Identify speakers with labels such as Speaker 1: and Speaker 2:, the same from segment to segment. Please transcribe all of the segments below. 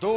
Speaker 1: 2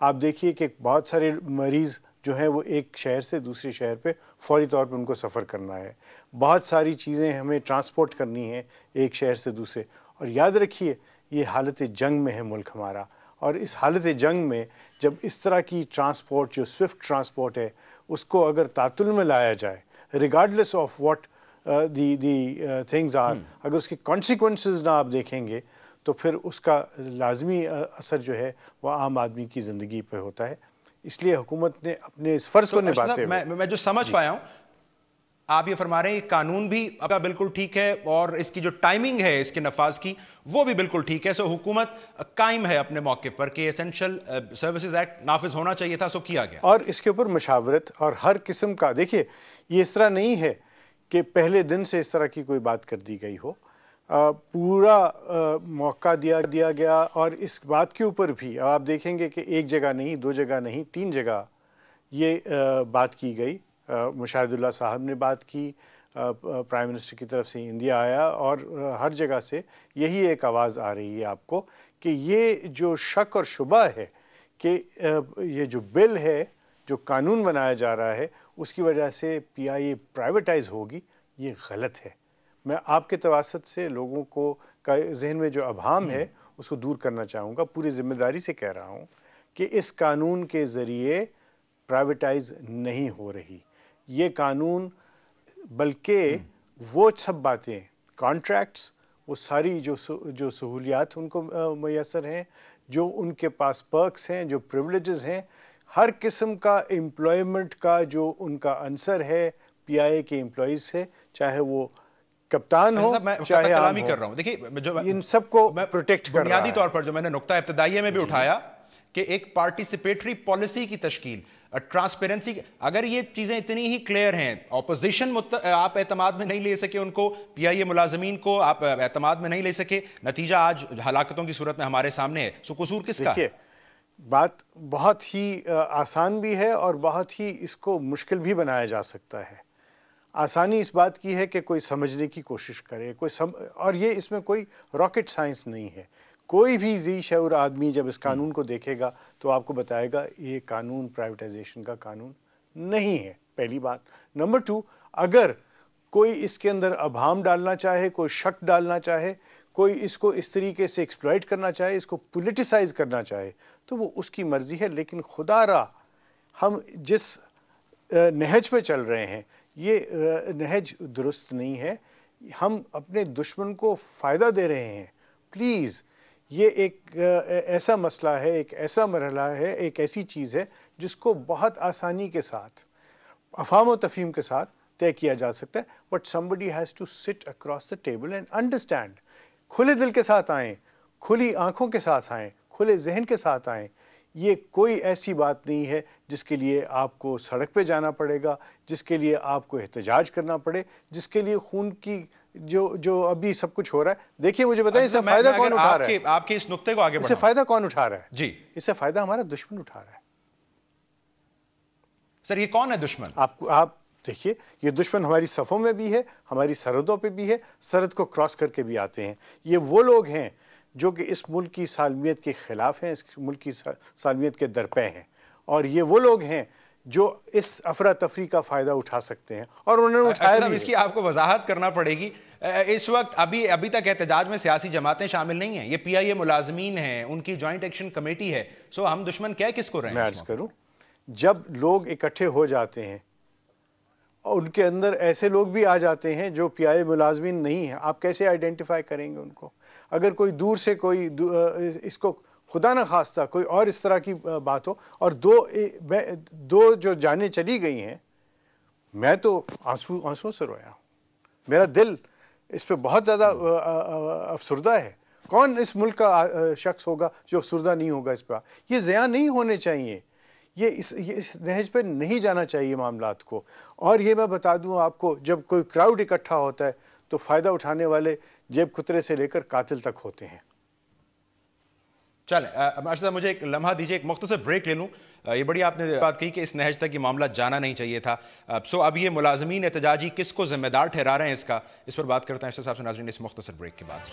Speaker 2: آپ دیکھیے کہ بہت سارے مریض جو ہیں وہ ایک شہر سے دوسرے شہر پہ فوری طور پہ ان کو سفر کرنا ہے، بہت ساری چیزیں ہمیں ٹرانسپورٹ کرنی ہیں ایک شہر سے دوسرے. اور یاد رکھیے یہ حالت جنگ میں ہے ملک ہمارا، اور اس حالت جنگ میں جب اس طرح کی ٹرانسپورٹ جو سوئفٹ ٹرانسپورٹ ہے اس کو اگر تعطل میں لایا جائے regardless of what the things are, اگر اس کی کانسیکوینسز نہ آپ دیکھیں گے تو پھر اس کا لازمی اثر جو ہے وہ عام آدمی کی زندگی پہ ہوتا ہے. اس لیے حکومت نے اپنے اس فرض کو نبھاتے ہوئے
Speaker 1: میں جو سمجھ پایا ہوں آپ یہ فرما رہے ہیں قانون بھی اب بالکل ٹھیک ہے اور اس کی جو ٹائمنگ ہے اس کے نفاذ کی وہ بھی بالکل ٹھیک ہے. سو حکومت قائم ہے اپنے موقف پر کہ ایسنشل سروسز ایکٹ نافذ ہونا چاہیے تھا، سو کیا گیا.
Speaker 2: اور اس کے اوپر مشاورت اور ہر قسم کا، دیکھیے یہ اس طرح نہیں ہے کہ پہلے دن سے اس طرح کی کوئی بات کر دی گئی ہو، پورا موقع دیا گیا. اور اس بات کے اوپر بھی آپ دیکھیں گے کہ ایک جگہ نہیں، دو جگہ نہیں، 3 جگہ یہ بات کی گئی. مشاہد اللہ صاحب نے بات کی، پرائم منسٹر کی طرف سے انڈیا آیا، اور ہر جگہ سے یہی ایک آواز آ رہی ہے آپ کو کہ یہ جو شک اور شبہ ہے کہ یہ جو بل ہے، جو قانون بنایا جا رہا ہے، اس کی وجہ سے پی آئی اے پرائیویٹائز ہوگی، یہ غلط ہے. میں آپ کے تواسط سے لوگوں کو کا ذہن میں جو ابہام ہے اس کو دور کرنا چاہوں گا. پوری ذمہ داری سے کہہ رہا ہوں کہ اس قانون کے ذریعے پرائیویٹائز نہیں ہو رہی یہ قانون، بلکہ وہ سب باتیں، کانٹریکٹس، وہ ساری جو سہولیات ان کو میسر ہیں، جو ان کے پاس پرکس ہیں، جو پریولیجز ہیں، ہر قسم کا امپلائمنٹ کا جو ان کا عنصر ہے پی آئی اے کے امپلائیز سے، چاہے وہ کپتان ہو چاہے عام ہو،
Speaker 1: کر رہا ہوں. دیکھیے
Speaker 2: ان سب کو پروٹیکٹ کر رہا ہے.
Speaker 1: بنیادی طور پر جو میں نے نقطہ ابتدائیہ میں بھی اٹھایا کہ ایک پارٹیسپیٹری پالیسی کی تشکیل، ٹرانسپیرنسی، اگر یہ چیزیں اتنی ہی کلیئر ہیں، اپوزیشن آپ اعتماد میں نہیں لے سکے ان کو، پی آئی اے ملازمین کو آپ اعتماد میں نہیں لے سکے، نتیجہ آج ہلاکتوں کی صورت میں ہمارے سامنے ہے. سو قصور کس کا؟
Speaker 2: دیکھیے بات بہت ہی آسان بھی ہے اور بہت ہی اس کو مشکل بھی بنایا جا سکتا ہے. آسانی اس بات کی ہے کہ کوئی سمجھنے کی کوشش کرے، اور یہ اس میں کوئی راکٹ سائنس نہیں ہے. کوئی بھی ذی شعور آدمی جب اس قانون کو دیکھے گا تو آپ کو بتائے گا یہ قانون پرائیویٹائزیشن کا قانون نہیں ہے، پہلی بات. نمبر 2، اگر کوئی اس کے اندر ابہام ڈالنا چاہے، کوئی شک ڈالنا چاہے، کوئی اس کو اس طریقے سے ایکسپلائٹ کرنا چاہے، اس کو پولیٹیسائز کرنا چاہے، تو وہ اس کی مرضی ہے. لیکن خدا را ہم جس نہج پہ چل رہے ہیں یہ نہج درست نہیں ہے. ہم اپنے دشمن کو فائدہ دے رہے ہیں. پلیز، یہ ایک ایسا مسئلہ ہے، ایک ایسا مرحلہ ہے، ایک ایسی چیز ہے جس کو بہت آسانی کے ساتھ، افہام و تفہیم کے ساتھ طے کیا جا سکتا ہے. But somebody has to sit across the table and understand. کھلے دل کے ساتھ آئیں، کھلی آنکھوں کے ساتھ آئیں، کھلے ذہن کے ساتھ آئیں. یہ کوئی ایسی بات نہیں ہے جس کے لیے آپ کو سڑک پہ جانا پڑے گا، جس کے لیے آپ کو احتجاج کرنا پڑے، جس کے لیے خون کی جو ابھی سب کچھ ہو رہا ہے. دیکھیے مجھے بتائیں اس سے فائدہ کون اٹھا رہا ہے؟
Speaker 1: آپ کے اس نقطے کو آگے
Speaker 2: اس سے فائدہ کون اٹھا رہا ہے؟
Speaker 1: جی،
Speaker 2: اس سے فائدہ ہمارا دشمن اٹھا رہا ہے.
Speaker 1: سر یہ کون ہے دشمن؟
Speaker 2: آپ دیکھیے یہ دشمن ہماری صفوں میں بھی ہے، ہماری سرحدوں پہ بھی ہے، سرحد کو کراس کر کے بھی آتے ہیں. یہ وہ لوگ ہیں جو کہ اس ملک کی سالمیت کے خلاف ہیں، اس ملک کی سالمیت کے درپے ہیں، اور یہ وہ لوگ ہیں جو اس افراتفری کا فائدہ اٹھا سکتے ہیں، اور انہوں نے اٹھایا بھی.
Speaker 1: اس کی آپ کو وضاحت کرنا پڑے گی. اس وقت ابھی تک احتجاج میں سیاسی جماعتیں شامل نہیں ہیں، یہ پی آئی اے ملازمین ہیں، ان کی جوائنٹ ایکشن کمیٹی ہے. سو ہم دشمن کیا کس کو رہے ہیں؟
Speaker 2: میں عرض کروں، جب لوگ اکٹھے ہو جاتے ہیں اور ان کے اندر ایسے لوگ بھی آ جاتے ہیں جو پی آئی اے ملازمین نہیں ہیں، آپ کیسے آئیڈینٹیفائی کریں گے ان کو؟ اگر کوئی دور سے کوئی اس کو خدا نہ خواستہ کوئی اور اس طرح کی بات ہو، اور دو جو جانیں چلی گئی ہیں، میں تو آنسو سے رویا ہوں. میرا دل اس پہ بہت زیادہ افسردہ ہے. کون اس ملک کا شخص ہوگا جو افسردہ نہیں ہوگا اس پہ؟ یہ ضیاع نہیں ہونے چاہیے، یہ اس نہج پہ نہیں جانا چاہیے معاملات کو. اور یہ میں بتا دوں آپ کو، جب کوئی کراؤڈ اکٹھا ہوتا ہے تو فائدہ اٹھانے والے جیب کترے سے لے کر قاتل تک ہوتے ہیں.
Speaker 1: چلیں ماشاء اللہ، مجھے ایک لمحہ دیجیے، ایک مختصر بریک لے لوں. یہ بڑی آپ نے بات کہی کہ اس نہج تک یہ معاملہ جانا نہیں چاہیے تھا. سو اب یہ ملازمین احتجاجی کس کو ذمہ دار ٹھہرا رہے ہیں اس پر بات کرتے ہیں صاحب سے ناظرین اس مختصر بریک کے بعد.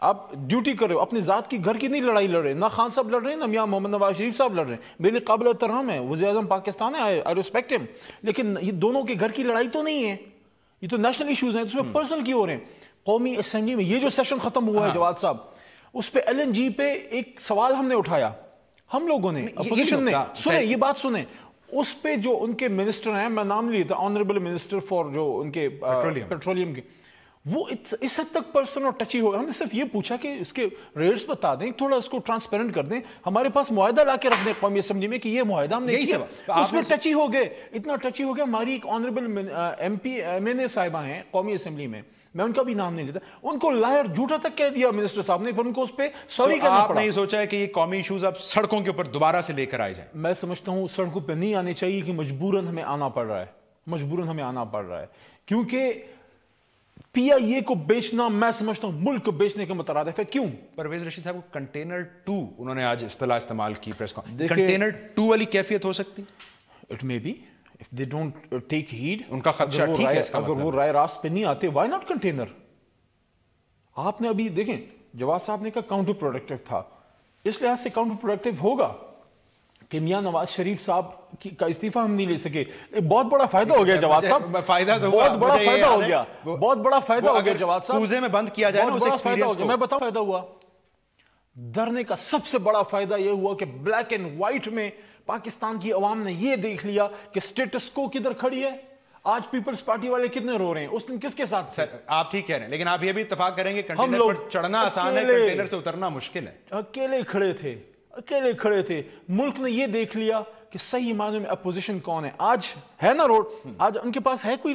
Speaker 3: آپ ڈیوٹی کر رہے ہو, اپنی ذات کی گھر کی نہیں لڑائی لڑ رہے, نہ خان صاحب لڑ رہے ہیں, نہ میاں محمد نواز شریف صاحب لڑ رہے ہیں. میرے قابل احترام ہے, وزیر اعظم پاکستان ہے, آئی ریسپیکٹ ہم, لیکن یہ دونوں کے گھر کی لڑائی تو نہیں ہے, یہ تو نیشنل ایشوز ہیں, اس میں پرسنل کیوں ہو رہے ہیں. قومی اسمبلی میں یہ جو سیشن ختم ہوا ہے جواد صاحب, اس پہ ایل این جی پہ ایک سوال ہم نے اٹھایا, ہم لوگوں نے, اپوزیشن نے, سنیں یہ بات سنیں, اس پہ جو ان کے منسٹر ہیں, میں نام نہیں لیتا, آنریبل منسٹر فار جو ان کے پیٹرولیم کے, وہ اس حد تک پرسنل اور ٹچی ہو گئے. ہم نے صرف یہ پوچھا کہ اس کے ریٹس بتا دیں, تھوڑا اس کو ٹرانسپیرنٹ کر دیں, ہمارے پاس معاہدہ لا کے رکھ دیں قومی اسمبلی میں کہ یہ معاہدہ ہم نے کیا. اس میں ٹچی ہو گئے, اتنا ٹچی ہو گیا. ہماری ایک honourable MP MNA صاحبہ ہیں قومی اسمبلی میں, میں ان کا بھی نام نہیں لیتا, ان کو لائر جھوٹا تک کہہ دیا منسٹر صاحب نے, پھر ان کو اس پہ سوری کہنا پڑا.
Speaker 1: آپ نے یہ سوچا ہے کہ یہ قومی ایشوز اب سڑکوں کے اوپر دوبارہ سے لے کر آئے جائیں؟
Speaker 3: میں سمجھتا ہوں سڑکوں پہ نہیں آنے چاہیے, کہ مجبوراً ہمیں آنا پڑ رہا ہے, مجبوراً ہمیں آنا پڑ رہا ہے, کیونکہ پی آئی اے کو بیچنا میں سمجھتا ہوں ملک کو بیچنے کے مترادف ہے. کیوں؟
Speaker 1: پرویز رشید صاحب کو کنٹینر 2 انہوں نے آج اصطلاح استعمال کی پریس کانفرنس, کنٹینر 2 والی کیفیت ہو سکتی؟
Speaker 3: It may be if they don't take heed,
Speaker 1: ان کا خدشہ ٹھیک ہے,
Speaker 3: اگر وہ رائے راست پہ نہیں آتے, why not container؟ آپ نے ابھی دیکھیں جواد صاحب نے کہا کاؤنٹر پروڈکٹیو تھا, اس لحاظ سے کاؤنٹر پروڈکٹیو ہوگا کہ میاں نواز شریف صاحب کا استعفیٰ ہم نہیں لے سکے. بہت بڑا فائدہ ہو گیا جواد صاحب,
Speaker 1: فائدہ تو
Speaker 3: بہت بڑا فائدہ ہو گیا, بہت بڑا فائدہ ہو گیا جواد صاحب,
Speaker 1: کوزے میں بند کیا جائے نا اس ایکسپیرینس کو.
Speaker 3: میں بتاؤں فائدہ ہوا, دھرنے کا سب سے بڑا فائدہ یہ ہوا کہ بلیک اینڈ وائٹ میں پاکستان کی عوام نے یہ دیکھ لیا کہ سٹیٹس کو کدھر کھڑی ہے. آج پیپلز پارٹی والے کتنے رو رہے ہیں, اس دن کس کے ساتھ؟
Speaker 1: سر آپ ٹھیک کہہ رہے ہیں, لیکن آپ یہ بھی اتفاق کریں گے کنٹینر پر چڑھنا آسان ہے, کنٹینر سے اترنا مشکل ہے.
Speaker 3: اکیلے کھڑے تھے, ملک نے یہ دیکھ لیا کہ صحیح معنی میں اپوزیشن کون ہے. آج ہے نا روڈ, آج ان کے پاس ہے کوئی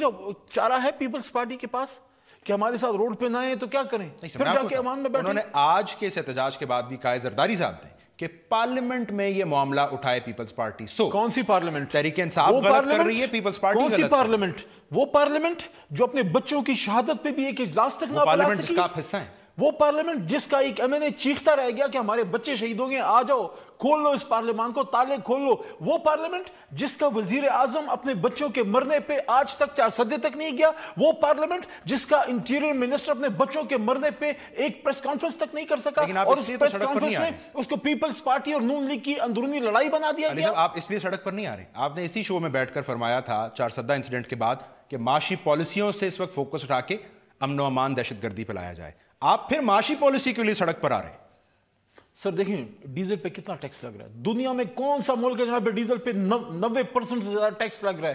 Speaker 3: چارہ ہے پیپلز پارٹی کے پاس کہ ہمارے ساتھ روڈ پہ نہ آئے تو کیا کریں, پھر جا کے عوام میں بیٹھیں.
Speaker 1: انہوں نے آج کے اس احتجاج کے بعد بھی کہا زرداری صاحب نے کہ پارلیمنٹ میں یہ معاملہ اٹھائے پیپلز پارٹی.
Speaker 3: کون سی پارلیمنٹ؟
Speaker 1: تحریک انصاف غلط کر رہی ہے, پیپلز پارٹی
Speaker 3: کون سی پارلیمنٹ؟ وہ پارلیمنٹ جو اپنے بچوں کی شہادت پہ بھی ایک اجلاس تک نہ پلا سکی,
Speaker 1: جس کا آپ حصہ ہیں,
Speaker 3: وہ پارلیمنٹ جس کا ایک ایم این اے چیختا رہ گیا کہ ہمارے بچے شہید ہو گئے, آ جاؤ کھول لو اس پارلیمان کو, تالے کھول لو. وہ پارلیمنٹ جس کا وزیر اعظم اپنے بچوں کے مرنے پہ آج تک 4 صدے تک نہیں گیا. وہ پارلیمنٹ جس کا انٹیریئر منسٹر اپنے بچوں کے مرنے پہ ایک پریس کانفرنس تک نہیں کر سکا, اور اس پریس کانفرنس میں اس کو پیپلز پارٹی اور نون لیگ کی اندرونی لڑائی بنا دیا گیا.
Speaker 1: آپ اس لیے سڑک پر نہیں آ رہے, آپ نے اسی شو میں بیٹھ کر فرمایا تھا 4 صدہ انسیڈنٹ کے بعد کہ معاشی پالیسیوں سے اس وقت فوکس اٹھا کے امن و امان دہشت گردی پہ لایا جائے. آپ پھر معاشی پالیسی کے لیے سڑک پر آ رہے ہیں.
Speaker 3: سر دیکھیں ڈیزل پہ کتنا ٹیکس لگ رہا ہے, دنیا میں کون سا ملک ہے جہاں پہ ڈیزل پہ 90% سے زیادہ ٹیکس لگ رہا ہے؟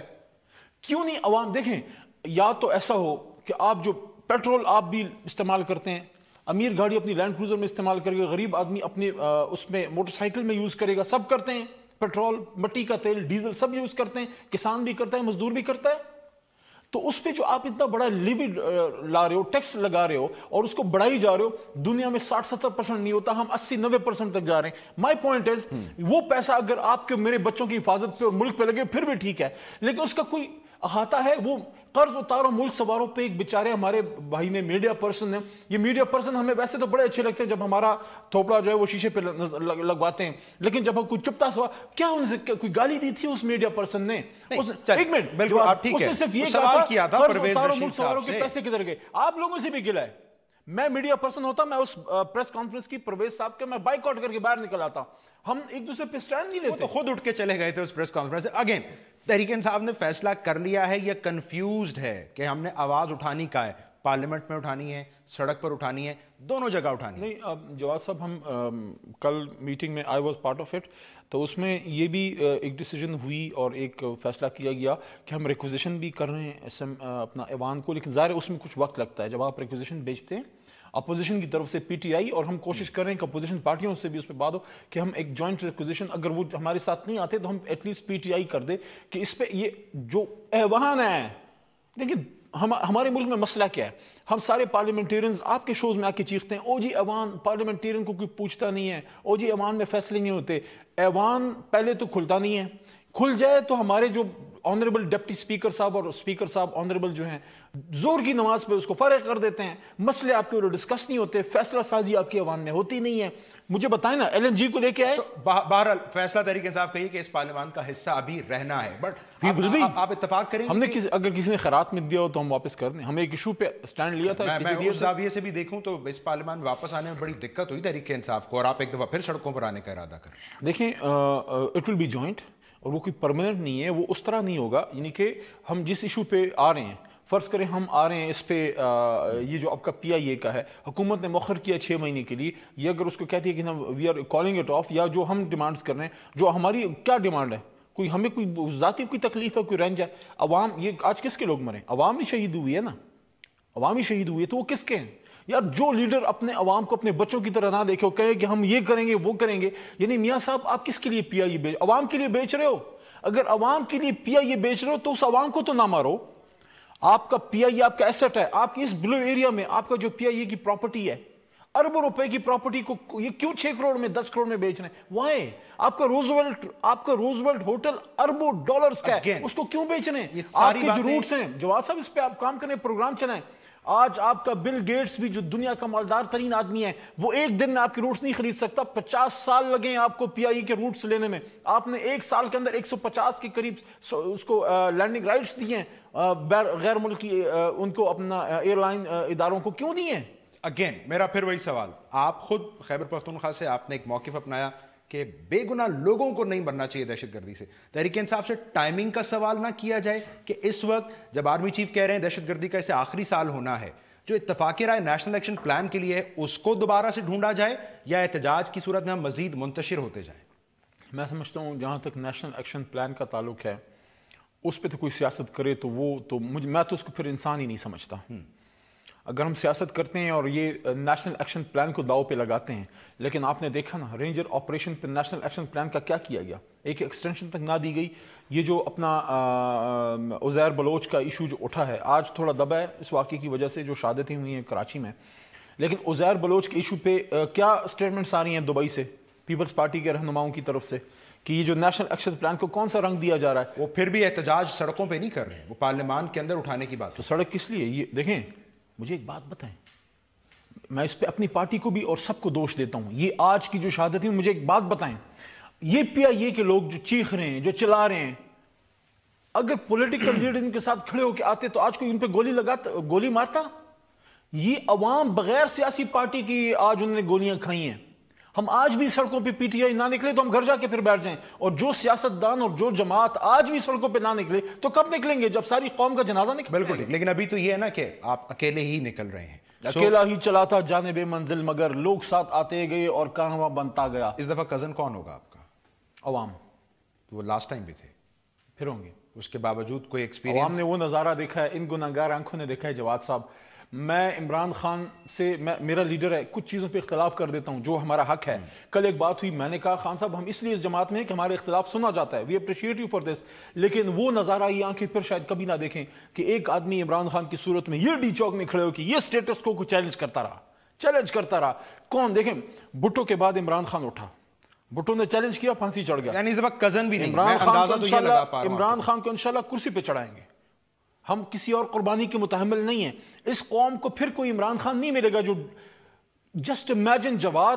Speaker 3: کیوں نہیں عوام دیکھیں, یا تو ایسا ہو کہ آپ جو پیٹرول آپ بھی استعمال کرتے ہیں, امیر گاڑی اپنی لینڈ کروزر میں استعمال کرے گا, غریب آدمی اپنے اس میں موٹر سائیکل میں یوز کرے گا, سب کرتے ہیں. پیٹرول, مٹی کا تیل, ڈیزل سب یوز کرتے ہیں, کسان بھی کرتا ہے, مزدور بھی کرتا ہے. تو اس پہ جو آپ اتنا بڑا لیوی لا رہے ہو, ٹیکس لگا رہے ہو, اور اس کو بڑھائی جا رہے ہو, دنیا میں 60-70% نہیں ہوتا, ہم 80-90% تک جا رہے ہیں. مائی پوائنٹ از, وہ پیسہ اگر آپ کے میرے بچوں کی حفاظت پہ اور ملک پہ لگے پھر بھی ٹھیک ہے, لیکن اس کا کوئی احاطہ ہے؟ وہ قرض اتارو ملک سواروں پہ. ایک بیچارے ہمارے بھائی نے, میڈیا پرسن نے, یہ میڈیا پرسن ہمیں ویسے تو بڑے اچھے لگتے ہیں جب ہمارا تھوپڑا جو ہے وہ شیشے پہ لگواتے ہیں, لیکن جب ہم کوئی چپتا سوا, کیا ان سے کوئی گالی دی تھی اس میڈیا پرسن نے؟ ایک منٹ,
Speaker 1: بالکل آپ ٹھیک ہے,
Speaker 3: اس نے صرف یہ
Speaker 1: سوال کیا تھا
Speaker 3: قرض
Speaker 1: پرویز
Speaker 3: اتارو
Speaker 1: رشید
Speaker 3: ملک سواروں
Speaker 1: صاحب
Speaker 3: کے پیسے کدھر گئے. آپ لوگوں سے بھی گلا ہے. میں میڈیا پرسن ہوتا, میں اس پریس کانفرنس کی پرویز صاحب کے میں بائک آؤٹ کر کے باہر نکل آتا. ہم ایک دوسرے پہ سٹینڈ نہیں لیتے.
Speaker 1: تو خود اٹھ کے چلے گئے تھے اس پریس کانفرنس سے. اگین تحریک انصاف نے فیصلہ کر لیا ہے یا کنفیوزڈ ہے کہ ہم نے آواز اٹھانی کا ہے, پارلیمنٹ میں اٹھانی ہے, سڑک پر اٹھانی ہے, دونوں جگہ اٹھانی ہے؟
Speaker 3: نہیں جواد صاحب, ہم کل میٹنگ میں I was part of it, تو اس میں یہ بھی ایک ڈیسیجن ہوئی اور ایک فیصلہ کیا گیا کہ ہم ریکوزیشن بھی کر رہے ہیں اپنا ایوان کو, لیکن ظاہر اس میں کچھ وقت لگتا ہے. جب آپ ریکوزیشن بیچتے ہیں اپوزیشن کی طرف سے پی ٹی آئی, اور ہم کوشش کر رہے ہیں کہ اپوزیشن پارٹیوں سے بھی اس پہ بات ہو کہ ہم ایک جوائنٹ ریکوزیشن, اگر وہ ہمارے ساتھ نہیں آتے تو ہم at least P T I کر دے کہ اس پہ یہ جو ایوان ہے. لیکن ہمارے ملک میں مسئلہ کیا ہے, ہم سارے پارلیمنٹیرینز آپ کے شوز میں آ کے چیختے ہیں, او جی ایوان, پارلیمنٹیرین کو کوئی پوچھتا نہیں ہے, او جی ایوان میں فیصلے نہیں ہوتے. ایوان پہلے تو کھلتا نہیں ہے, کھل جائے تو ہمارے جو آنریبل ڈپٹی اسپیکر صاحب اور اسپیکر صاحب آنریبل جو ہیں زور کی نماز پہ اس کو فارغ کر دیتے ہیں, مسئلے آپ کے ڈسکس نہیں ہوتے, فیصلہ سازی آپ کی عوام میں ہوتی نہیں ہے. مجھے بتائیں نا ایل این جی کو لے کے آئے,
Speaker 1: بہرحال فیصلہ تحریک انصاف کہیے کہ اس پارلیمان کا حصہ ابھی رہنا ہے, بٹ آپ اتفاق کریں
Speaker 3: ہم نے اگر کسی نے خیرات میں دیا ہو تو ہم واپس کر دیں. ہم ایک ایشو پہ سٹینڈ لیا تھا,
Speaker 1: میں اس زاویے سے بھی دیکھوں تو اس پارلیمان واپس آنے میں بڑی دقت ہوئی تحریک انصاف کو, اور آپ ایک دفعہ پھر سڑکوں پر آنے کا ارادہ کریں.
Speaker 3: دیکھیں اٹ ول بی جوائنٹ, اور وہ کوئی پرماننٹ نہیں ہے, وہ اس طرح نہیں ہوگا. یعنی کہ ہم جس ایشو پہ آ رہے ہیں, فرض کریں ہم آ رہے ہیں اس پہ, یہ جو آپ کا پی آئی اے کا ہے, حکومت نے مؤخر کیا 6 مہینے کے لیے, یہ اگر اس کو کہتی ہے کہ we are calling it off, یا جو ہم ڈیمانڈز کر رہے ہیں, جو ہماری کیا ڈیمانڈ ہے, کوئی ہمیں کوئی ذاتی کوئی تکلیف ہے, کوئی رنج ہے, عوام, یہ آج کس کے لوگ مرے, عوام ہی شہید ہوئی ہے نا, عوام ہی شہید ہوئی ہے, تو وہ کس کے ہیں یار؟ جو لیڈر اپنے عوام کو اپنے بچوں کی طرح نہ دیکھے, وہ کہے کہ ہم یہ کریں گے وہ کریں گے, یعنی میاں صاحب آپ کس کے لیے پی آئی اے عوام کے لیے بیچ رہے ہو؟ اگر عوام کے لیے پی آئی اے بیچ رہے ہو تو اس عوام کو تو نہ مارو. آپ کا پی آئی اے آپ کا ایسٹ ہے, آپ کی اس بلو ایریا میں آپ کا جو پی آئی اے کی پراپرٹی ہے, اربوں روپے کی پراپرٹی کو یہ کیوں 6 کروڑ میں 10 کروڑ میں بیچ رہے ہیں؟ وائی؟ آپ کا روزویلٹ ہوٹل اربوں ڈالرز کا ہے, اس کو کیوں بیچ رہے ہیں؟ آپ کے جو روٹس ہیں, جواد صاحب اس پہ آپ کام کریں, پروگرام چلائیں. آج آپ کا بل گیٹس بھی جو دنیا کا مالدار ترین آدمی ہے, وہ ایک دن میں آپ کے روٹس نہیں خرید سکتا. 50 سال لگے آپ کو پی آئی اے کے روٹس لینے میں. آپ نے 1 سال کے اندر 150 کے قریب اس کو لینڈنگ رائٹس دیے ہیں غیر ملکی ان کو, اپنا ایئر لائن اداروں کو کیوں دیے ہیں؟
Speaker 1: اگین میرا پھر وہی سوال, آپ خود خیبر پختونخوا سے آپ نے ایک موقف اپنایا کہ بے گناہ لوگوں کو نہیں مرنا چاہیے دہشت گردی سے. تحریک انصاف سے ٹائمنگ کا سوال نہ کیا جائے کہ اس وقت جب آرمی چیف کہہ رہے ہیں دہشت گردی کا اسے آخری سال ہونا ہے, جو اتفاقی رائے نیشنل ایکشن پلان کے لیے ہے اس کو دوبارہ سے ڈھونڈا جائے, یا احتجاج کی صورت میں ہم مزید منتشر ہوتے جائیں؟
Speaker 3: میں سمجھتا ہوں جہاں تک نیشنل ایکشن پلان کا تعلق ہے, اس پہ تو کوئی سیاست کرے تو وہ تو میں تو اس کو پھر انسان ہی نہیں سمجھتا. اگر ہم سیاست کرتے ہیں اور یہ نیشنل ایکشن پلان کو داؤ پہ لگاتے ہیں, لیکن آپ نے دیکھا نا رینجر آپریشن پہ نیشنل ایکشن پلان کا کیا کیا گیا, ایک ایکسٹینشن تک نہ دی گئی. یہ جو اپنا عزیر بلوچ کا ایشو جو اٹھا ہے, آج تھوڑا دبا ہے اس واقعے کی وجہ سے جو شہادتیں ہوئی ہیں کراچی میں, لیکن عزیر بلوچ کے ایشو پہ کیا سٹیٹمنٹس آ رہی ہیں دبئی سے پیپلز پارٹی کے رہنماؤں کی طرف سے کہ یہ جو نیشنل ایکشن پلان کو کون سا رنگ دیا جا رہا ہے؟
Speaker 1: وہ پھر بھی احتجاج سڑکوں پہ نہیں کر رہے ہیں, وہ پارلیمان کے اندر اٹھانے کی بات.
Speaker 3: تو سڑک کس لیے؟ یہ دیکھیں, مجھے ایک بات بتائیں, میں اس پہ اپنی پارٹی کو بھی اور سب کو دوش دیتا ہوں, یہ آج کی جو شہادت ہے, مجھے ایک بات بتائیں, یہ پی آئی اے کے لوگ جو چیخ رہے ہیں, جو چلا رہے ہیں, اگر پولیٹیکل لیڈر ان کے ساتھ کھڑے ہو کے آتے تو آج کوئی ان پہ گولی مارتا؟ یہ عوام بغیر سیاسی پارٹی کی آج انہوں نے گولیاں کھائی ہیں. ہم آج بھی سڑکوں پہ پی ٹی آئی نہ نکلے تو ہم گھر جا کے پھر بیٹھ جائیں, اور جو سیاستدان اور جو جماعت آج بھی سڑکوں پہ نہ نکلے تو کب نکلیں گے؟ جب ساری قوم کا جنازہ نکلے.
Speaker 1: بالکل ٹھیک, لیکن ابھی تو یہ ہے نا کہ آپ اکیلے ہی نکل رہے ہیں.
Speaker 3: اکیلا ہی چلا تھا جانب منزل, مگر لوگ ساتھ آتے گئے اور کانواں بنتا گیا.
Speaker 1: اس دفعہ کزن کون ہوگا آپ کا؟
Speaker 3: عوام.
Speaker 1: وہ لاسٹ ٹائم بھی تھے,
Speaker 3: پھر ہوں گے.
Speaker 1: اس کے باوجود کوئی ایکسپیرینس؟
Speaker 3: عوام نے وہ نظارہ دیکھا ہے, ان گناہگار آنکھوں نے دیکھا ہے. جواد صاحب, میں عمران خان سے, میرا لیڈر ہے, کچھ چیزوں پہ اختلاف کر دیتا ہوں جو ہمارا حق ہے. کل ایک بات ہوئی, میں نے کہا خان صاحب ہم اس لیے اس جماعت میں ہیں کہ ہمارے اختلاف سنا جاتا ہے, we appreciate you for this, لیکن وہ نظارہ یہ آنکھیں پھر شاید کبھی نہ دیکھیں کہ ایک آدمی عمران خان کی صورت میں یہ ڈی چوک میں کھڑے ہو کہ یہ سٹیٹس کو چیلنج کرتا رہا. کون؟ دیکھیں, بھٹو کے بعد عمران خان اٹھا, بھٹو نے چیلنج کیا, پھانسی چڑھ گیا.
Speaker 1: یعنی اس وقت کزن بھی نہیں.
Speaker 3: عمران خان کو انشاءاللہ کرسی پہ چڑھائیں گے, ہم کسی اور قربانی کے متحمل نہیں ہیں. اس قوم کو پھر کوئی عمران خان نہیں ملے گا جو just imagine Jawad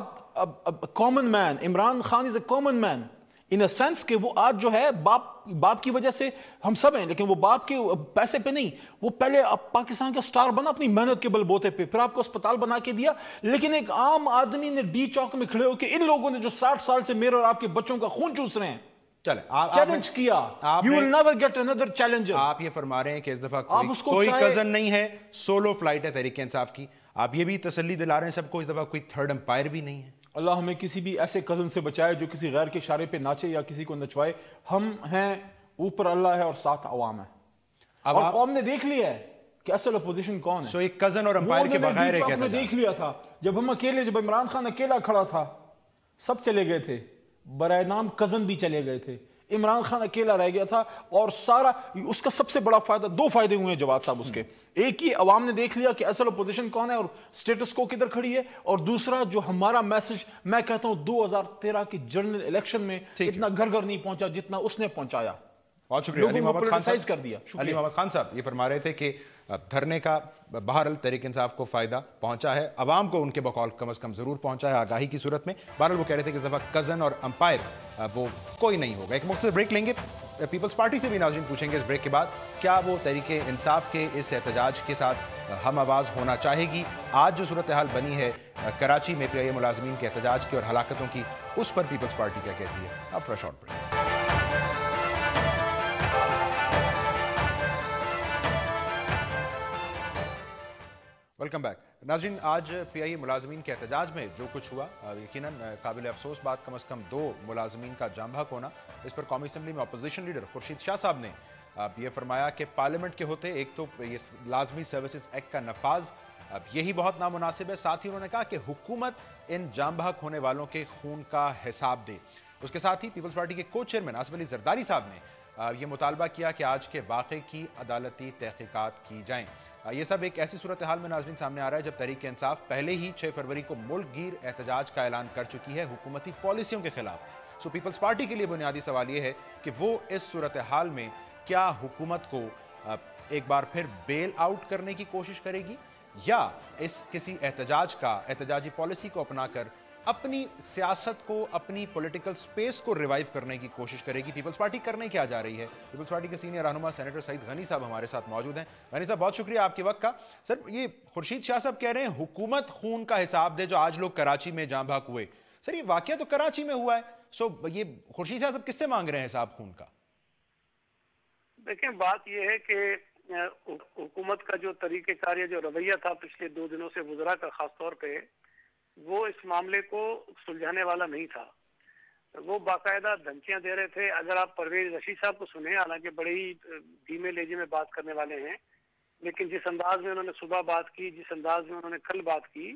Speaker 3: common man. Imran Khan is a common man in a sense کہ وہ آج جو ہے باپ کی وجہ سے ہم سب ہیں, لیکن وہ باپ کے پیسے پہ نہیں, وہ پہلے پاکستان کا سٹار بنا اپنی محنت کے بل بوتے پہ, پھر آپ کو اسپتال بنا کے دیا. لیکن ایک عام آدمی نے ڈی چوک میں کھڑے ہو کے ان لوگوں نے جو 60 سال سے میرے اور آپ کے بچوں کا خون چوس رہے ہیں چیلنج کیا, you will never get another challenger.
Speaker 1: آپ یہ فرما رہے ہیں کہ اس دفعہ کوئی کزن نہیں ہے, سولو فلائٹ ہے تحریک انصاف کی. آپ یہ بھی تسلی دلا رہے ہیں سب کو, اس دفعہ کوئی تھرڈ امپائر بھی نہیں ہے.
Speaker 3: اللہ ہمیں کسی بھی ایسے کزن سے بچائے جو کسی غیر کے اشارے پہ ناچے یا کسی کو نچوائے. ہم ہیں, اوپر اللہ ہے اور ساتھ عوام ہے, اور قوم نے دیکھ لیا ہے کہ اصل اپوزیشن کون ہے.
Speaker 1: سو ایک کزن اور امپائر کے بغیر ہے کیا تھا؟
Speaker 3: دیکھ لیا تھا جب عمران خان اکیلا کھڑا تھا, سب چلے گئے تھے, برائے نام کزن بھی چلے گئے تھے, عمران خان اکیلا رہ گیا تھا. اور سارا اس کا سب سے بڑا فائدہ, 2 فائدے ہوئے ہیں جواد صاحب اس کے. ایک ہی عوام نے دیکھ لیا کہ اصل اپوزیشن کون ہے اور سٹیٹس کو کدھر کھڑی ہے, اور دوسرا جو ہمارا میسج, میں کہتا ہوں 2013 کی جنرل الیکشن میں اتنا گھر گھر نہیں پہنچا جتنا اس نے پہنچایا.
Speaker 1: بہت شکریہ علی محمد خان صاحب
Speaker 3: کر دیا.
Speaker 1: علی محمد خان صاحب یہ فرما رہے تھے کہ دھرنے کا بہرحال تحریک انصاف کو فائدہ پہنچا ہے, عوام کو ان کے بقول کم از کم ضرور پہنچا ہے آگاہی کی صورت میں. بہرحال وہ کہہ رہے تھے کہ اس دفعہ کزن اور امپائر وہ کوئی نہیں ہوگا. ایک مختصر بریک لیں گے, پیپلز پارٹی سے بھی ناظرین پوچھیں گے اس بریک کے بعد کیا وہ تحریک انصاف کے اس احتجاج کے ساتھ ہم آواز ہونا چاہے گی. آج جو صورتحال بنی ہے کراچی میں پی آئی اے ملازمین کے احتجاج کی اور ہلاکتوں کی, اس پر پیپلز پارٹی کیا کہتی ہے. اب شارٹ بریک. ویلکم بیک ناظرین. آج پی آئی اے ملازمین کے احتجاج میں جو کچھ ہوا یقیناً قابل افسوس بات, کم از کم 2 ملازمین کا جاں بحق ہونا. اس پر قومی اسمبلی میں اپوزیشن لیڈر خورشید شاہ صاحب نے یہ فرمایا کہ پارلیمنٹ کے ہوتے ایک تو یہ لازمی سروسز ایکٹ کا نفاذ یہی بہت نامناسب ہے, ساتھ ہی انہوں نے کہا کہ حکومت ان جاں بحق ہونے والوں کے خون کا حساب دے. اس کے ساتھ ہی پیپلز پارٹی کے کو چیئرمین آصف علی زرداری صاحب نے یہ مطالبہ کیا کہ آج کے واقعے کی عدالتی تحقیقات کی جائیں. یہ سب ایک ایسی صورتحال میں ناظرین سامنے آ رہا ہے جب تحریک انصاف پہلے ہی 6 فروری کو ملک گیر احتجاج کا اعلان کر چکی ہے حکومتی پالیسیوں کے خلاف. سو پیپلز پارٹی کے لیے بنیادی سوال یہ ہے کہ وہ اس صورتحال میں کیا حکومت کو ایک بار پھر بیل آؤٹ کرنے کی کوشش کرے گی یا اس کسی احتجاجی پالیسی کو اپنا کر اپنی سیاست کو, اپنی پولیٹیکل سپیس کو ریوائیو کرنے کی کوشش کرے گی. پیپلز پارٹی کرنے کیا جا رہی ہے. پیپلز پارٹی کے سینئر رہنما سینیٹر سعید غنی صاحب ہمارے ساتھ موجود ہیں. غنی صاحب بہت شکریہ آپ کے وقت کا. سر یہ خورشید شاہ صاحب کہہ رہے ہیں حکومت خون کا حساب دے جو آج لوگ کراچی میں جاں بحق ہوئے. سر یہ واقعہ تو کراچی میں ہوا ہے, سو یہ خورشید شاہ صاحب کس سے مانگ رہے ہیں حساب خون کا؟
Speaker 4: دیکھیں بات یہ ہے کہ حکومت کا جو طریقہ کار یا جو رویہ تھا پچھلے 2 دنوں سے وزراء کا خاص طور پہ, وہ اس معاملے کو سلجھانے والا نہیں تھا. وہ باقاعدہ دھمکیاں دے رہے تھے. اگر آپ پرویز رشید صاحب کو سنیں, حالانکہ بڑے ہی دھیمے لہجے میں بات کرنے والے ہیں, لیکن جس انداز میں انہوں نے صبح بات کی, جس انداز میں انہوں نے کل بات کی,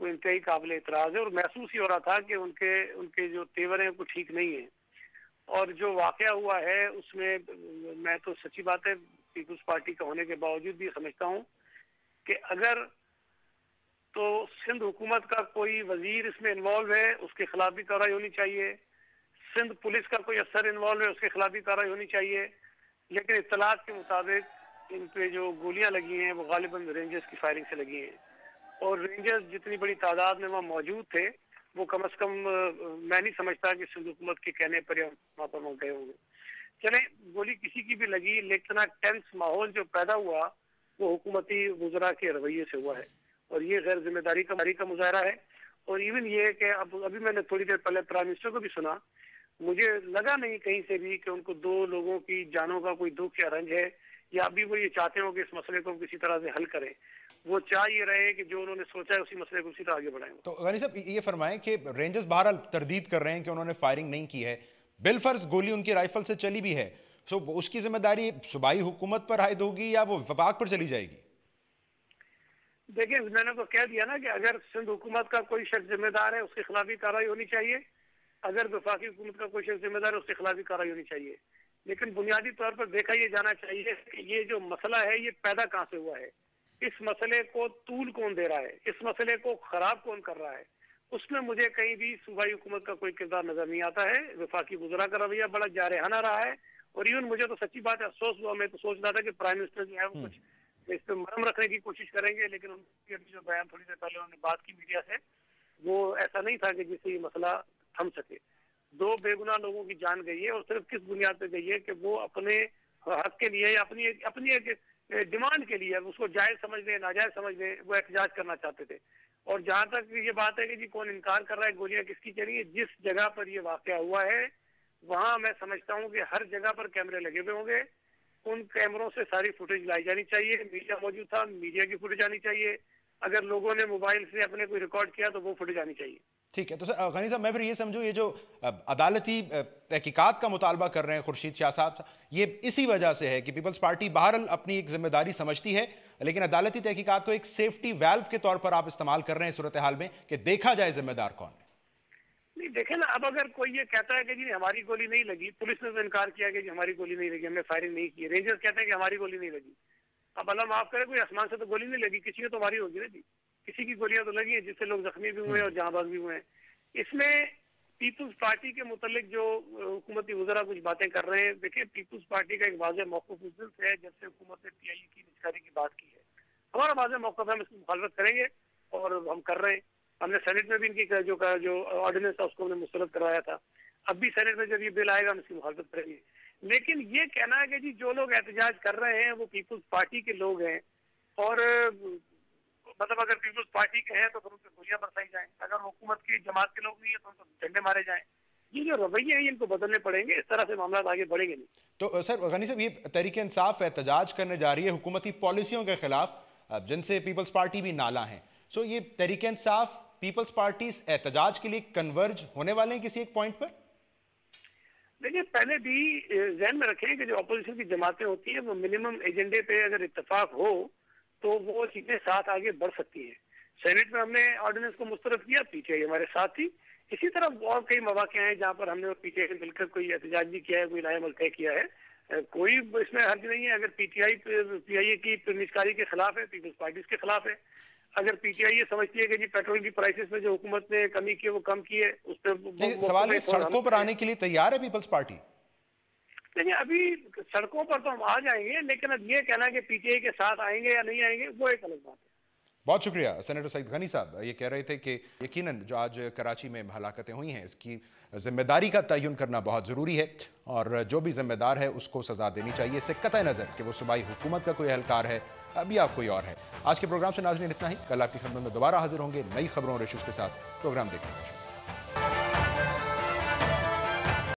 Speaker 4: وہ انتہائی قابل اعتراض ہے. اور محسوس ہی ہو رہا تھا کہ ان کے جو تیور ہیں وہ ٹھیک نہیں ہیں. اور جو واقعہ ہوا ہے اس میں تو سچی بات ہے پیپلز پارٹی کا ہونے کے باوجود بھی سمجھتا ہوں کہ اگر تو سندھ حکومت کا کوئی وزیر اس میں انوالو ہے اس کے خلاف بھی کارروائی ہونی چاہیے, سندھ پولیس کا کوئی افسر انوالو ہے اس کے خلاف بھی کارروائی ہونی چاہیے. لیکن اطلاعات کے مطابق ان پہ جو گولیاں لگی ہیں وہ غالباً رینجرز کی فائرنگ سے لگی ہیں, اور رینجرز جتنی بڑی تعداد میں وہاں موجود تھے وہ کم از کم میں نہیں سمجھتا کہ سندھ حکومت کے کہنے پر وہاں پر وہ گئے ہوں گے. چلیں گولی کسی کی بھی لگی, لیکن ٹینس ماحول جو پیدا ہوا وہ حکومتی وزراء کے رویے سے ہوا ہے, اور یہ غیر ذمہ داری کا مظاہرہ ہے. اور ایون یہ کہ ابھی میں نے تھوڑی دیر پہلے پرائم منسٹر کو بھی سنا, مجھے لگا نہیں کہیں سے بھی کہ ان کو 2 لوگوں کی جانوں کا کوئی دکھ یا رنج ہے, یا ابھی وہ یہ چاہتے ہوں کہ اس مسئلے کو کسی طرح سے حل کریں. وہ چاہ یہ رہے کہ جو انہوں نے سوچا ہے اسی مسئلے کو اسی طرح آگے بڑھائیں.
Speaker 1: تو غنی صاحب یہ فرمائیں کہ رینجرز بہرحال تردید کر رہے ہیں کہ انہوں نے فائرنگ نہیں کی ہے, بالفرض گولی ان کی رائفل سے چلی بھی ہے, سو اس کی ذمہ داری صوبائی حکومت پر عائد ہوگی یا وہ وفاق پر چلی جائے گی؟
Speaker 4: دیکھیں میں نے تو کہہ دیا نا کہ اگر سندھ حکومت کا کوئی شخص ذمہ دار ہے اس کے خلاف بھی کارروائی ہونی چاہیے, اگر وفاقی حکومت کا کوئی شخص ذمہ دار ہے اس کے خلاف بھی کارروائی ہونی چاہیے. لیکن بنیادی طور پر دیکھا یہ جانا چاہیے کہ یہ جو مسئلہ ہے یہ پیدا کہاں سے ہوا ہے, اس مسئلے کو طول کون دے رہا ہے, اس مسئلے کو خراب کون کر رہا ہے. اس میں مجھے کہیں بھی صوبائی حکومت کا کوئی کردار نظر نہیں آتا ہے. وفاقی وزراء کا رویہ بڑا جارحانہ رہا ہے, اور ایون مجھے تو سچی بات ہے افسوس ہوا, میں تو سوچ رہا تھا کہ پرائم منسٹر جو ہے وہ کچھ اس پہ مرہم رکھنے کی کوشش کریں گے, لیکن ان کی جو بیان تھوڑی دیر پہلے انہوں نے بات کی میڈیا سے, وہ ایسا نہیں تھا کہ جس سے یہ مسئلہ تھم سکے. 2 بے گناہ لوگوں کی جان گئی ہے, اور صرف کس بنیاد پہ گئی ہے کہ وہ اپنے حق کے لیے یا اپنی ایک ڈیمانڈ کے لیے, اس کو جائز سمجھ لیں ناجائز سمجھ لیں, وہ احتجاج کرنا چاہتے تھے. اور جہاں تک یہ بات ہے کہ جی کون انکار کر رہا ہے گولیاں کس کی چلی ہیں, جس جگہ پر یہ واقعہ ہوا ہے وہاں میں سمجھتا ہوں کہ ہر جگہ پر کیمرے لگے ہوئے ہوں گے. ان کیمروں سے ساری فوٹیج لائی جانی چاہیے. میڈیا موجود تھا, میڈیا کی فوٹیج آنی چاہیے. اگر لوگوں نے موبائل سے اپنے کوئی ریکارڈ کیا تو وہ فوٹیج آنی چاہیے.
Speaker 1: ٹھیک ہے. تو سر غنی صاحب میں پھر یہ سمجھوں یہ جو عدالتی تحقیقات کا مطالبہ کر رہے ہیں خورشید شاہ صاحب, یہ اسی وجہ سے ہے کہ پیپلز پارٹی بہرحال اپنی ایک ذمہ داری سمجھتی ہے, لیکن عدالتی تحقیقات کو ایک سیفٹی ویلو کے طور پر آپ استعمال کر رہے ہیں صورتحال میں کہ دیکھا جائے ذمہ دار کون ہے.
Speaker 4: نہیں دیکھیں نا, اب اگر کوئی یہ کہتا ہے کہ جی ہماری گولی نہیں لگی, پولیس نے تو انکار کیا کہ جی ہماری گولی نہیں لگی, ہم نے فائرنگ نہیں کی, رینجرز کہتے ہیں کہ ہماری گولی نہیں لگی. اب اللہ معاف کرے, کوئی آسمان سے تو گولی نہیں لگی, کسی کی تو ماری ہوگی نا جی, کسی کی گولیاں تو لگی ہیں جس سے لوگ زخمی بھی ہوئے اور جاں بحق بھی ہوئے ہیں. اس میں پیپلز پارٹی کے متعلق جو حکومتی وزراء کچھ باتیں کر رہے ہیں، دیکھیں پیپلز پارٹی کا ایک واضح موقف اس دن سے ہے جب سے حکومت نے پی آئی اے کی نجکاری کی بات کی ہے. ہمارا واضح موقف ہے، ہم اس کی مخالفت کریں گے اور ہم کر رہے ہیں. ہم نے سینٹ میں بھی ان کی جو آرڈیننس تھا اس کو ہم نے مسترد کروایا تھا. اب بھی سینٹ میں جب یہ بل آئے گا ہم اس کی مخالفت کریں گے. لیکن یہ کہنا ہے کہ جی جو لوگ احتجاج کر رہے ہیں وہ پیپلز پارٹی کے لوگ ہیں، اور مطلب اگر پیپلز پارٹی کے ہیں تو پھر ان پہ گولیاں برسائی جائیں، اگر حکومت کی جماعت کے لوگ نہیں ہیں تو ان کو ڈنڈے مارے جائیں. یہ جو رویے ہیں ان کو بدلنے پڑیں گے، اس طرح سے معاملات آگے بڑھیں گے نہیں.
Speaker 1: تو سر غنی صاحب، یہ تحریک انصاف احتجاج کرنے جا رہی ہے حکومتی پالیسیوں کے خلاف جن سے پیپلز پارٹی بھی نالاں ہیں. سو یہ تحریک انصاف پیپلز پارٹیز احتجاج کے لیے کنورج ہونے والے ہیں کسی ایک پوائنٹ پر؟
Speaker 4: دیکھیے پہلے بھی ذہن میں رکھیں کہ جو اپوزیشن کی جماعتیں ہوتی ہیں وہ منیمم ایجنڈے پہ اگر اتفاق ہو تو وہ چیزیں ساتھ آگے بڑھ سکتی ہیں. سینٹ میں ہم نے آرڈیننس کو مسترد کیا، پی ٹی آئی ہمارے ساتھ تھی. اسی طرح اور کئی مواقع ہیں جہاں پر ہم نے پی ٹی آئی سے مل کر کوئی احتجاج بھی کیا ہے، کوئی نیا عمل طے کیا ہے. کوئی اس میں حرج نہیں ہے. اگر پی آئی اے کی نجکاری کے خلاف ہے، پیپلز پارٹیز کے خلاف ہے. اگر پی ٹی آئی یہ سمجھتی ہے کہ جی پیٹرول کی پرائسز میں جو حکومت نے کمی کی وہ کم کی ہے، اس پہ
Speaker 1: سوال ہے سڑکوں پر آنے کے لیے تیار ہے پیپلز پارٹی؟
Speaker 4: دیکھیں ابھی سڑکوں پر تو ہم آ جائیں گے، لیکن اب یہ کہنا کہ پی ٹی آئی کے ساتھ آئیں گے یا نہیں آئیں گے وہ ایک الگ بات ہے.
Speaker 1: بہت شکریہ. سینیٹر سعید غنی صاحب یہ کہہ رہے تھے کہ یقیناً جو آج کراچی میں ہلاکتیں ہوئی ہیں اس کی ذمہ داری کا تعین کرنا بہت ضروری ہے، اور جو بھی ذمہ دار ہے اس کو سزا دینی چاہیے، اس سے قطع نظر کہ وہ صوبائی حکومت کا کوئی اہلکار ہے اب یا کوئی اور ہے. آج کے پروگرام سے ناظرین اتنا ہی. کل آپ کی خدمت میں دوبارہ حاضر ہوں گے نئی خبروں اور ایشوز کے ساتھ. پروگرام دیکھنے کا شکریہ.